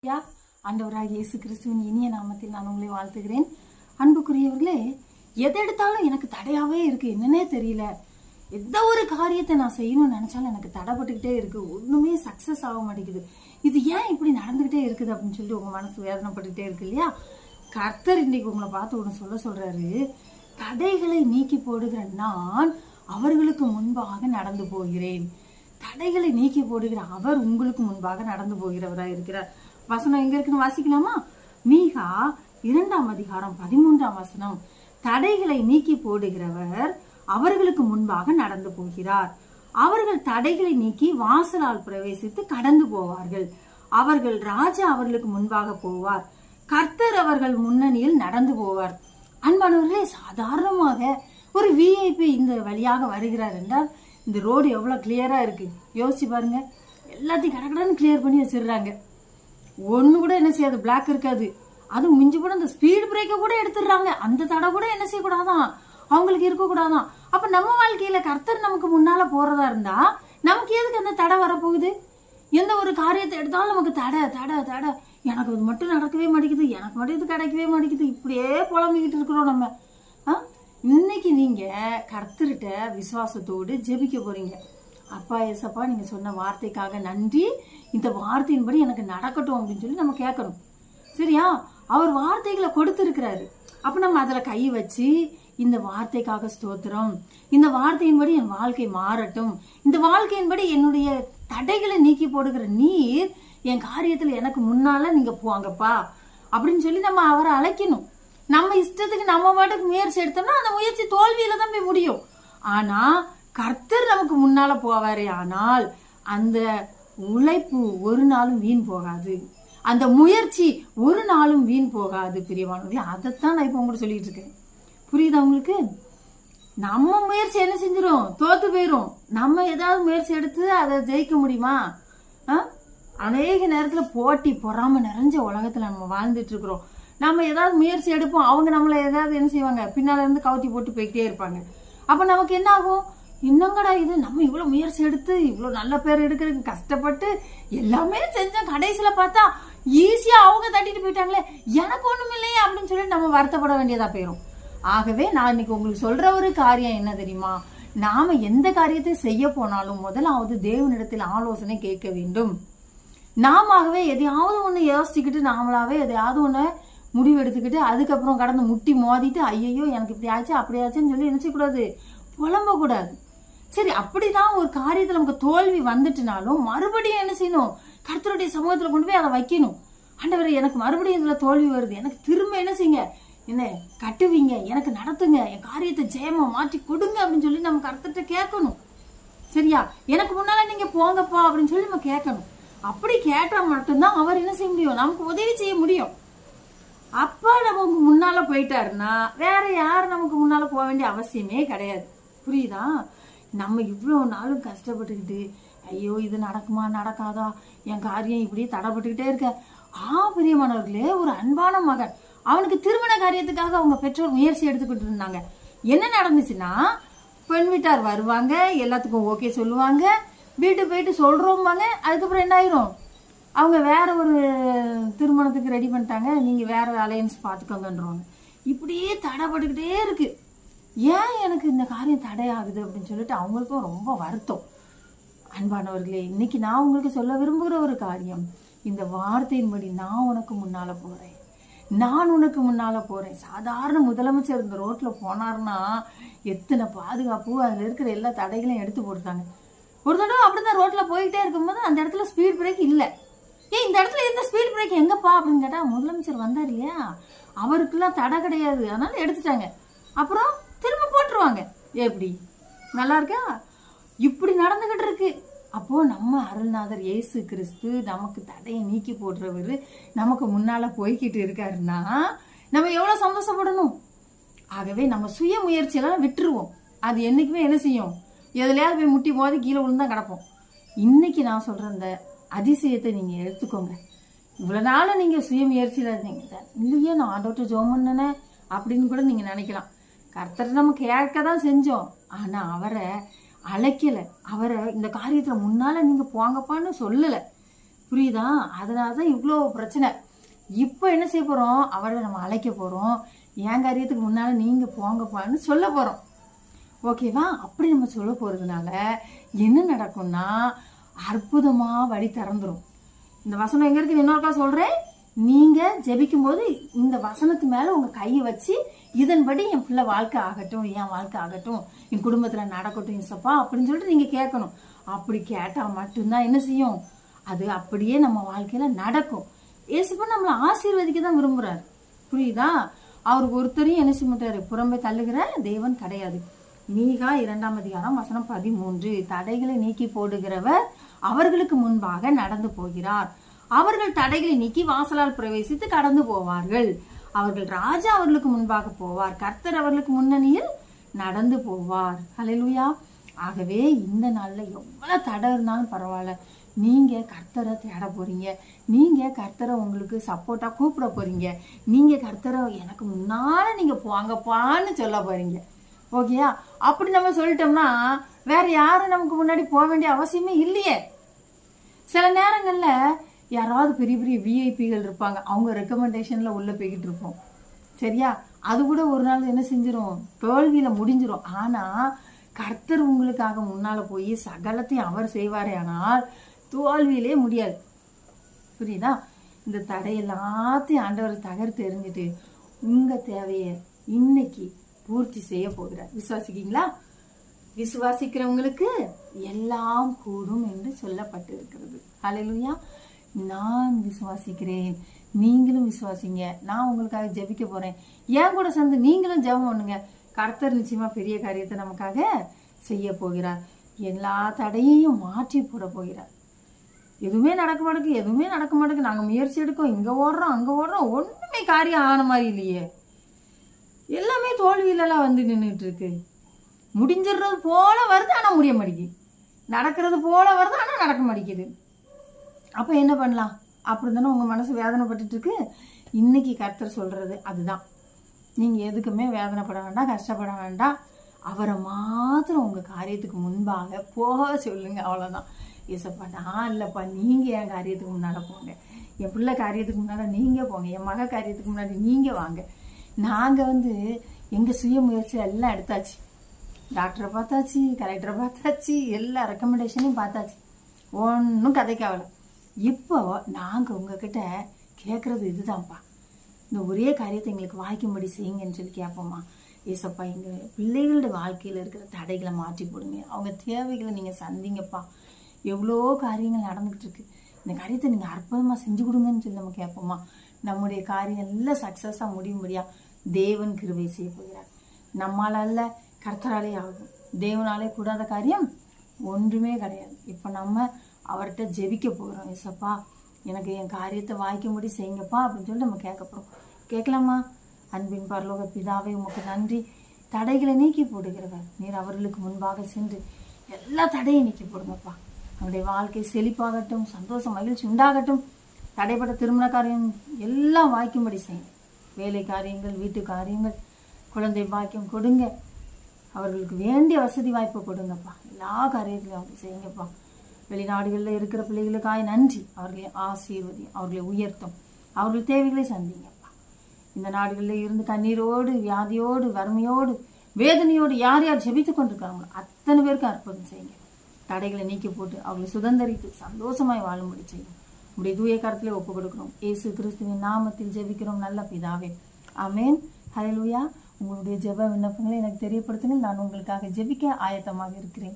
ஆண்டவராகிய இயேசு கிறிஸ்துவின் இனிய நாமத்தில் நான் உங்களை வாழ்த்துகிறேன். அன்புக்குரியவர்களே, எதை எடுத்தாலும் எனக்கு தடையாவே இருக்கு, என்னன்னே தெரியல. எந்த ஒரு காரியத்தை நான் செய்யணும்னு நினைச்சாலும் எனக்கு தடைப்பட்டுக்கிட்டே இருக்கு, ஒண்ணுமே சக்சஸ் ஆக மாட்டேங்குது. இது ஏன் இப்படி நடந்துகிட்டே இருக்குது அப்படின்னு சொல்லிட்டு உங்க மனசு வேதனைப்பட்டுக்கிட்டே இருக்கு இல்லையா? கர்த்தர் இன்னைக்கு உங்களை பார்த்து ஒன்று சொல்றாரு. தடைகளை நீக்கி போடுகிற நான் அவர்களுக்கு முன்பாக நடந்து போகிறேன். தடைகளை நீக்கி போடுகிற அவர் உங்களுக்கு முன்பாக நடந்து போகிறவராக இருக்கிறார். வசனம் எங்க இருக்குன்னு வாசிக்கலாமா? மீகா 2ஆம் அதிகாரம் 13ஆம் வசனம். தடைகளை நீக்கி போடுகிறவர் அவர்களுக்கு முன்பாக நடந்து போகிறார். அவர்கள் தடைகளை நீக்கி வாசலால் பிரவேசித்து கடந்து போவார்கள். அவர்கள் ராஜா அவர்களுக்கு முன்பாக போவார். கர்த்தர் அவர்கள் முன்னணியில் நடந்து போவார். அன்பானவர்களே, சாதாரணமாக ஒரு விஐபி இந்த வழியாக வருகிறார் என்றால் இந்த ரோடு எவ்வளவு கிளியரா இருக்கு யோசிச்சு பாருங்க. எல்லாத்தையும் கடகடன்னு கிளியர் பண்ணி வச்சிடுறாங்க. ஒண்ணு கூட என்ன செய்யாது, பிளாக் இருக்காது. அது மிஞ்சி கூட அந்த ஸ்பீடு பிரேக்க கூட எடுத்துடுறாங்க. அந்த தடை கூட என்ன செய்யக்கூடாதான், அவங்களுக்கு இருக்கக்கூடாதான். அப்ப நம்ம வாழ்க்கையில கர்த்தர் நமக்கு முன்னால போறதா இருந்தா நமக்கு எதுக்கு அந்த தடை வரப்போகுது? எந்த ஒரு காரியத்தை எடுத்தாலும் நமக்கு தடை தடை தடை, எனக்கு அது மட்டும் நடக்கவே மாட்டேங்குது, எனக்கு மட்டும் இது கிடைக்கவே மாட்டேங்குது, இப்படியே புலம்பிக்கிட்டு இருக்கிறோம் நம்ம. இன்னைக்கு நீங்க கர்த்தர்கிட்ட விசுவாசத்தோடு ஜெபிக்க போறீங்க. அப்பா ஏசப்பா, நீங்க சொன்ன வார்த்தைக்காக நன்றி, இந்த வார்த்தையின்படி எனக்கு நடக்கட்டும் அப்படின்னு சொல்லி நம்ம கேட்கணும். சரியா? அவர் வார்த்தைகளை கொடுத்திருக்கிறாரு. அப்ப நம்ம அதுல கை வச்சு இந்த வார்த்தைக்காக ஸ்தோத்திரம், இந்த வார்த்தையின்படி என் வாழ்க்கை மாறட்டும், இந்த வாழ்க்கையின்படி என்னுடைய தடைகளை நீக்கி போடுகிற நீர் என் காரியத்துல எனக்கு முன்னால நீங்க போங்கப்பா அப்படின்னு சொல்லி நம்ம அவரை அழைக்கணும். நம்ம இஷ்டத்துக்கு நம்ம பாட்டுக்கு முயற்சி எடுத்தோம்னா அந்த முயற்சி தோல்வியில தான் போய் முடியும். ஆனா கர்த்தர் நமக்கு முன்னால போவாரே, ஆனால் அந்த உழைப்பு ஒரு நாளும் வீண் போகாது, அந்த முயற்சி ஒரு நாளும் வீண் போகாது. பிரியமானவர்களே, அதைத்தான் நான் இப்ப உங்களுக்கு சொல்லிட்டு இருக்கேன். புரியுதா உங்களுக்கு? நம்ம முயற்சி என்ன செஞ்சிடும், தோத்து போயிரும். நம்ம ஏதாவது முயற்சி எடுத்து அதை ஜெயிக்க முடியுமா? அநேக நேரத்துல போட்டி பொறாம நிறைஞ்ச உலகத்துல நம்ம வாழ்ந்துட்டு இருக்கிறோம். நம்ம ஏதாவது முயற்சி எடுப்போம், அவங்க நம்மள ஏதாவது என்ன செய்வாங்க, பின்னால இருந்து கவுத்தி போட்டு போய்கிட்டே இருப்பாங்க. அப்ப நமக்கு என்ன ஆகும், இன்னங்கடா இது நம்ம இவ்வளவு முயற்சி எடுத்து இவ்வளவு நல்ல பேர் எடுக்கிறதுக்கு கஷ்டப்பட்டு எல்லாமே செஞ்சோம், கடைசியில பார்த்தா ஈஸியா அவங்க தட்டிட்டு போயிட்டாங்களே, எனக்கு ஒண்ணும் இல்லையே அப்படின்னு சொல்லி நம்ம வருத்தப்பட வேண்டியதா போயிரும். ஆகவே நான் இன்னைக்கு உங்களுக்கு சொல்ற ஒரு காரியம் என்ன தெரியுமா? நாம எந்த காரியத்தை செய்ய போனாலும் முதலாவது தேவனிடத்தில் ஆலோசனை கேட்க வேண்டும். நாமவே எதையாவது ஒண்ணு யோசிச்சுக்கிட்டு நாமளாவே எதையாவது ஒண்ணு முடிவு எடுத்துக்கிட்டு அதுக்கப்புறம் கடந்து முட்டி மோதிட்டு ஐயோ எனக்கு இப்படி ஆச்சு அப்படி ஆச்சுன்னு சொல்லி நினைச்சக்கூடாது, புலம்ப கூடாது. சரி, அப்படிதான் ஒரு காரியத்துல நமக்கு தோல்வி வந்துட்டுனாலும் மறுபடியும் என்ன செய்யணும், கர்த்தருடைய சமூகத்துல கொண்டு போய் அதை வைக்கணும். ஆண்டவரே, எனக்கு மறுபடியும் இதுல தோல்வி வருது, எனக்கு திரும்ப என்ன செய்யுங்க, என்ன கட்டுவீங்க, எனக்கு நடத்துங்க, என் காரியத்தை ஜெயமா மாற்றி கொடுங்க அப்படின்னு சொல்லி நம்ம கர்த்தர்கிட்ட கேட்கணும். சரியா? எனக்கு முன்னால நீங்க போங்கப்பா அப்படின்னு சொல்லி நம்ம கேட்கணும். அப்படி கேட்டா மட்டும்தான் அவர் என்ன செய்ய முடியும், நமக்கு உதவி செய்ய முடியும். அப்பா நமக்கு முன்னால போயிட்டாருன்னா வேற யாரும் நமக்கு முன்னால போக வேண்டிய அவசியமே கிடையாது. புரியுதா? நம்ம இவ்வளவு நாளும் கஷ்டப்பட்டுக்கிட்டு ஐயோ இது நடக்குமா நடக்காதா, என் காரியம் இப்படி தடைப்பட்டுக்கிட்டே இருக்க. பிரியமானவர்களே, ஒரு அன்பான மகன், அவனுக்கு திருமண காரியத்துக்காக அவங்க பெற்றோர் முயற்சி எடுத்துக்கிட்டு இருந்தாங்க. என்ன நடந்துச்சுன்னா, பெண் வீட்டார் வருவாங்க, எல்லாத்துக்கும் ஓகே சொல்லுவாங்க, வீட்டுக்கு போயிட்டு சொல்றோம்பாங்க. அதுக்கப்புறம் என்ன ஆயிரும், அவங்க வேற ஒரு திருமணத்துக்கு ரெடி பண்ணிட்டாங்க, நீங்க வேற அலையன்ஸ் பாத்துக்கோங்கன்றவாங்க. இப்படியே தடைப்பட்டுக்கிட்டே இருக்கு. ஏன் எனக்கு இந்த காரியம் தடையாகுது அப்படின்னு சொல்லிட்டு அவங்களுக்கும் ரொம்ப வருத்தம். அன்பானவர்களே, இன்னைக்கு நான் உங்களுக்கு சொல்ல விரும்புகிற ஒரு காரியம், இந்த வார்த்தையின்படி நான் உனக்கு முன்னால போறேன், நான் உனக்கு முன்னால போறேன். சாதாரண முதலமைச்சர் இந்த ரோட்ல போனார்னா எத்தனை பாதுகாப்பு, அதுல இருக்கிற எல்லா தடைகளையும் எடுத்து போட்டுட்டாங்க. ஒரு தடவை அப்படிதான் ரோட்ல போயிட்டே இருக்கும்போது அந்த இடத்துல ஸ்பீட் பிரேக் இல்லை. இந்த இடத்துல எந்த ஸ்பீட் பிரேக் எங்கப்பா அப்படின்னு கேட்டா, முதலமைச்சர் வந்தார் இல்லையா, அவருக்குலாம் தடை கிடையாது, அதனால எடுத்துட்டாங்க. அப்புறம் திரும்ப போட்டுருவாங்க. எப்படி நல்லா இருக்கா? இப்படி நடந்துகிட்டு இருக்கு. அப்போ நம்ம அருள்நாதர் இயேசு கிறிஸ்து நமக்கு தடையை நீக்கி போடுறவரு நமக்கு முன்னால போய்கிட்டு இருக்காருன்னா நம்ம எவ்வளவு சந்தோஷப்படணும். ஆகவே நம்ம சுய முயற்சியெல்லாம் விட்டுருவோம். அது என்னைக்குமே என்ன செய்யும், எதுலையாவது போய் முட்டி மோதி கீழே விழுந்தா கிடப்போம். இன்னைக்கு நான் சொல்ற அந்த அதிசயத்தை நீங்க எடுத்துக்கோங்க. இவ்வளவு நாளும் நீங்க சுய முயற்சியில இருந்தீங்க, இல்லையே நான் ஆண்டவர்கிட்ட ஜெபம் பண்ணனே அப்படின்னு கூட நீங்க நினைக்கலாம். கர்த்தர் நம்ம கேட்க தான் செஞ்சோம், ஆனா அவரை அழைக்கல, அவரை இந்த காரியத்துல முன்னால நீங்க போங்கப்பான்னு சொல்லல. புரியுதா? அதனாலதான் இவ்வளோ பிரச்சனை. இப்போ என்ன செய்ய போறோம்? அவரை நம்ம அழைக்க போறோம். என் காரியத்துக்கு முன்னால நீங்க போங்கப்பான்னு சொல்ல போறோம். ஓகேவா? அப்படி நம்ம சொல்ல போறதுனால என்ன நடக்கும்னா, அற்புதமா வழி திறந்துரும். இந்த வசனம் எங்க இருக்கு? இன்னொருக்கா சொல்றேன். நீங்க ஜெபிக்கும் போது இந்த வசனத்து மேல உங்க கையை வச்சு, இதன்படி என் பிள்ளை வாழ்க்கை ஆகட்டும், என் வாழ்க்கை ஆகட்டும், என் குடும்பத்துல நடக்கட்டும் இசப்பா அப்படின்னு சொல்லிட்டு நீங்க கேட்கணும். அப்படி கேட்டா மட்டும்தான் என்ன செய்யும்? அது அப்படியே நம்ம வாழ்க்கையில நடக்கும். ஏசப்பா நம்மளை ஆசீர்வதிக்க தான் விரும்புறாரு. புரியுதா? அவருக்கு ஒருத்தரையும் என்ன செய்ய மாட்டாரு, புறம்பே தள்ளுகிற தேவன் கிடையாது. மீகா 2ஆம் அதிகாரம் வசனம் 13, தடைகளை நீக்கி போடுகிறவர் அவர்களுக்கு முன்பாக நடந்து போகிறார். அவர்கள் தடைகளை நீக்கி வாசலால் பிரவேசித்து கடந்து போவார்கள். அவர்கள் ராஜா அவர்களுக்கு முன்பாக போவார். கர்த்தர் அவர்களுக்கு முன்னணியில் நடந்து போவார். ஹல்லேலூயா. ஆகவே இந்த நாள்ல எவ்வளவு தடை இருந்தாலும் பரவாயில்ல, நீங்க கர்த்தரை தேட போறீங்க. நீங்க கர்த்தரை உங்களுக்கு சப்போர்ட்டா கூப்பிட போறீங்க. நீங்க கர்த்தரை எனக்கு முன்னால நீங்க போங்கப்பான்னு சொல்ல போறீங்க. ஓகேயா? அப்படி நம்ம சொல்லிட்டோம்னா வேற யாரும் நமக்கு முன்னாடி போக வேண்டிய அவசியமே இல்லையே. சில நேரங்கள்ல யாராவது பெரிய பெரிய விஐபிகள் இருப்பாங்க, அவங்க ரெக்கமெண்டேஷன்ல உள்ள போய்கிட்டு இருப்போம். சரியா? அது கூட ஒரு நாள் என்ன செஞ்சிரும்? தோல்வியில முடிஞ்சிரும். ஆனா கர்த்தர் உங்களுக்காக முன்னால போய் சகலத்தையும் அவர் செய்வாரே, ஆனால் தோல்வியிலே முடியாது. புரியுதா? இந்த தடை எல்லாத்தையும் ஆண்டவர் தகர்த்து எறிஞ்சிட்டு உங்க தேவையை இன்னைக்கு பூர்த்தி செய்ய போகிறார். விசுவாசிக்கீங்களா? விசுவாசிக்கிறவங்களுக்கு எல்லாம் கூடும் என்று சொல்லப்பட்டு இருக்கிறது. ஹல்லேலூயா. நான் விசுவாசிக்கிறேன், நீங்களும் விசுவாசிங்க. நான் உங்களுக்காக ஜெபிக்க போறேன். ஏன் கூட சேர்ந்து நீங்களும் ஜெபம் பண்ணுங்க. கர்த்தர் நிச்சயமா பெரிய காரியத்தை நமக்காக செய்ய போகிறார். எல்லா தடையையும் மாற்றி போட போகிறார். எதுவுமே நடக்க மாட்டேங்குது, நாங்க முயற்சி எடுக்கோம், இங்க ஓடுறோம் அங்க ஓடுறோம், ஒண்ணுமே காரியம் ஆன மாதிரி இல்லையே. எல்லாமே தோல்வியிலலாம் வந்து நின்றுட்டு இருக்கு. முடிஞ்சிடுறது போல வருது, ஆனா முடிய மாட்டேங்குது. நடக்கிறது போல வருது, ஆனா நடக்க மாட்டேங்குது. அப்ப என்ன பண்ணலாம்? அப்படி தானே உங்க மனசு வேதனைப்பட்டு இருக்கு. இன்னைக்கு கர்த்தர் சொல்றது அதுதான். நீங்க எதுக்குமே வேதனைப்பட வேண்டாம், கஷ்டப்பட வேண்டாம். அவரை மாத்திரம் உங்க காரியத்துக்கு முன்பாக போக சொல்லுங்க. அவ்வளவுதான். ஏசப்பா நான் இல்லப்பா, நீங்க என் காரியத்துக்கு முன்னால போங்க, என் பிள்ளை காரியத்துக்கு முன்னால நீங்க போங்க, என் மக காரியத்துக்கு முன்னாடி நீங்க வாங்க. நாங்க எங்க சுய முயற்சி எல்லாம் எடுத்தாச்சு. டாக்டரை பார்த்தாச்சு, கலெக்டரை பார்த்தாச்சு, எல்லா ரெக்கமெண்டேஷனையும் பார்த்தாச்சு. ஒன்றும் கதைக்காவல. இப்போ நாங்க உங்ககிட்ட கேட்கறது இதுதான்ப்பா, இந்த ஒரே காரியத்தை எங்களுக்கு வாய்க்கும்படி செய்யுங்கன்னு சொல்லி கேட்போம்மா. ஏசப்பா எங்க பிள்ளைகளோட வாழ்க்கையில இருக்கிற தடைகளை மாற்றி போடுங்க, அவங்க தேவைகளை நீங்க சந்திங்கப்பா. எவ்வளோ காரியங்கள் நடந்துகிட்டு இருக்கு, இந்த காரியத்தை நீங்க அற்புதமா செஞ்சு கொடுங்கன்னு சொல்லி நம்ம கேட்போமா. நம்முடைய காரியம் எல்லாம் சக்சஸா முடியும்படியா தேவன் கிருபை செய்ய போகிறார். நம்மால அல்ல, கர்த்தராலே ஆகும். தேவனாலே கூடாத காரியம் ஒன்றுமே கிடையாது. இப்ப நம்ம அவர்கிட்ட ஜெபிக்க போகிறோம். ஏசப்பா எனக்கு என் காரியத்தை வாய்க்கும்படி செய்யுங்கப்பா அப்படின்னு சொல்லிட்டு நம்ம கேட்க போறோம். கேட்கலாமா? அன்பின் பரலோக பிதாவே, உமக்கு நன்றி. தடைகளை நீக்கி போடுகிறவர் நீர். அவர்களுக்கு முன்பாக சென்று எல்லா தடையும் நீக்கி போடுங்கப்பா. அவருடைய வாழ்க்கை செழிப்பாகட்டும், சந்தோஷம் மகிழ்ச்சி உண்டாகட்டும். தடைப்பட்ட திருமண காரியம் எல்லாம் வாய்க்கும்படி செய்யுங்க. வேலை காரியங்கள், வீட்டு காரியங்கள், குழந்தை பாக்கியம் கொடுங்க. அவர்களுக்கு வேண்டிய வசதி வாய்ப்பை கொடுங்கப்பா. எல்லா காரியத்திலையும் அவங்க செய்யுங்கப்பா. வெளிநாடுகளில் இருக்கிற பிள்ளைகளுக்காய் நன்றி. அவர்களை ஆசீர்வதி, அவர்களை உயர்த்தும், அவர்கள் தேவைகளை சந்திங்கப்பா. இந்த நாடுகளில் இருந்து கண்ணீரோடு, வியாதியோடு, வறுமையோடு, வேதனையோடு யார் யார் ஜெபித்து கொண்டிருக்காங்களோ அத்தனை பேருக்கு அற்புதம் செய்யுங்க. தடைகளை நீக்கி போட்டு அவர்களை சுதந்திரித்து சந்தோஷமாய் வாழும்படி செய்யும். உடைய தூய கரத்திலே ஒப்பு கொடுக்கிறோம். இயேசு கிறிஸ்துவின் நாமத்தில் ஜெபிக்கிறோம் நல்ல பிதாவே, ஆமென். ஹல்லேலூயா. உங்களுடைய ஜெப விண்ணப்பங்களை எனக்கு தெரியப்படுத்துங்கள். நான் உங்களுக்காக ஜெபிக்க ஆயத்தமாக இருக்கிறேன்.